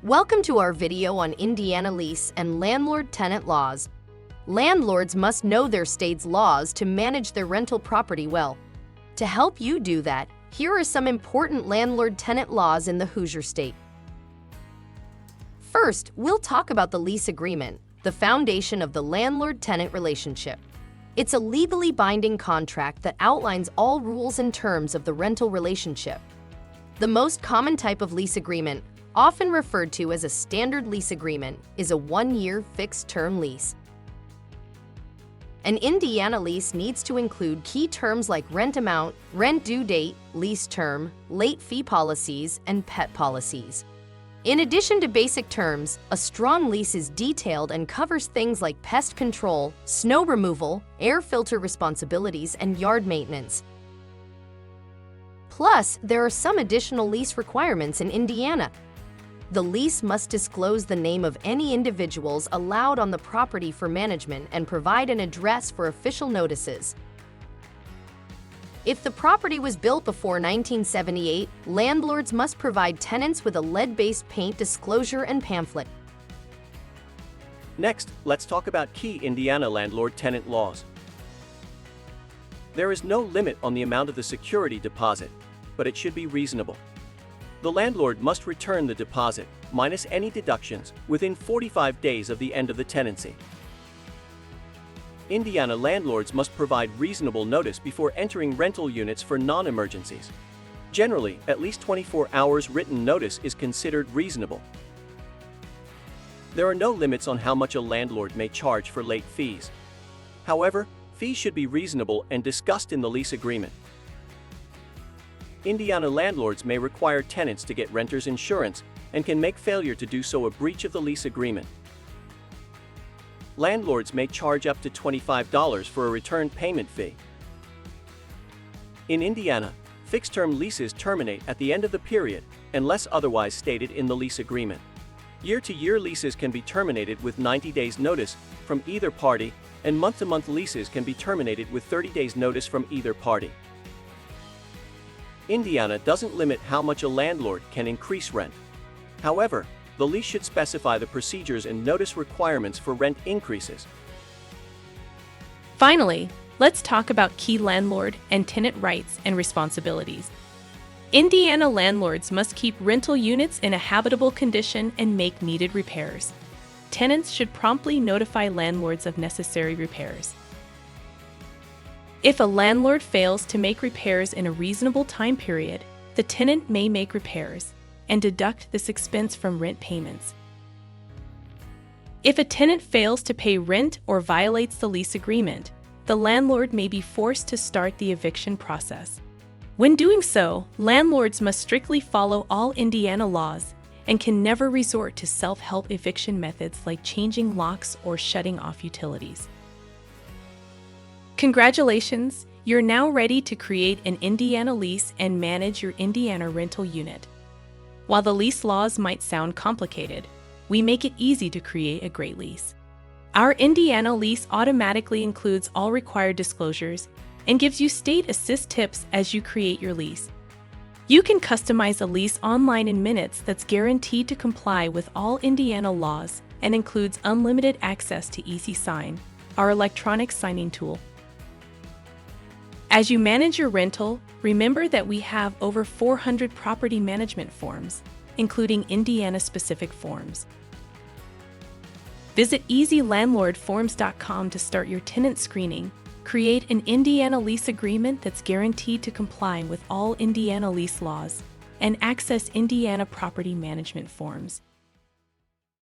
Welcome to our video on Indiana lease and landlord tenant laws. Landlords must know their state's laws to manage their rental property well. To help you do that, here are some important landlord-tenant laws in the Hoosier state. First, we'll talk about the lease agreement, the foundation of the landlord-tenant relationship. It's a legally binding contract that outlines all rules and terms of the rental relationship. The most common type of lease agreement, often referred to as a standard lease agreement, is a one-year fixed-term lease. An Indiana lease needs to include key terms like rent amount, rent due date, lease term, late fee policies, and pet policies. In addition to basic terms, a strong lease is detailed and covers things like pest control, snow removal, air filter responsibilities, and yard maintenance. Plus, there are some additional lease requirements in Indiana. The lease must disclose the name of any individuals allowed on the property for management and provide an address for official notices. If the property was built before 1978, landlords must provide tenants with a lead-based paint disclosure and pamphlet. Next, let's talk about key Indiana landlord-tenant laws. There is no limit on the amount of the security deposit, but it should be reasonable. The landlord must return the deposit, minus any deductions, within 45 days of the end of the tenancy. Indiana landlords must provide reasonable notice before entering rental units for non-emergencies. Generally, at least 24 hours written notice is considered reasonable. There are no limits on how much a landlord may charge for late fees. However, fees should be reasonable and discussed in the lease agreement. Indiana landlords may require tenants to get renters insurance and can make failure to do so a breach of the lease agreement. Landlords may charge up to $25 for a return payment fee. In Indiana, fixed-term leases terminate at the end of the period, unless otherwise stated in the lease agreement. Year-to-year leases can be terminated with 90 days notice from either party, and month-to-month leases can be terminated with 30 days notice from either party. Indiana doesn't limit how much a landlord can increase rent. However, the lease should specify the procedures and notice requirements for rent increases. Finally, let's talk about key landlord and tenant rights and responsibilities. Indiana landlords must keep rental units in a habitable condition and make needed repairs. Tenants should promptly notify landlords of necessary repairs. If a landlord fails to make repairs in a reasonable time period, the tenant may make repairs and deduct this expense from rent payments. If a tenant fails to pay rent or violates the lease agreement, the landlord may be forced to start the eviction process. When doing so, landlords must strictly follow all Indiana laws and can never resort to self-help eviction methods like changing locks or shutting off utilities. Congratulations! You're now ready to create an Indiana lease and manage your Indiana rental unit. While the lease laws might sound complicated, we make it easy to create a great lease. Our Indiana lease automatically includes all required disclosures and gives you state assist tips as you create your lease. You can customize a lease online in minutes that's guaranteed to comply with all Indiana laws and includes unlimited access to EasySign, our electronic signing tool. As you manage your rental, remember that we have over 400 property management forms, including Indiana-specific forms. Visit easylandlordforms.com to start your tenant screening, create an Indiana lease agreement that's guaranteed to comply with all Indiana lease laws, and access Indiana property management forms.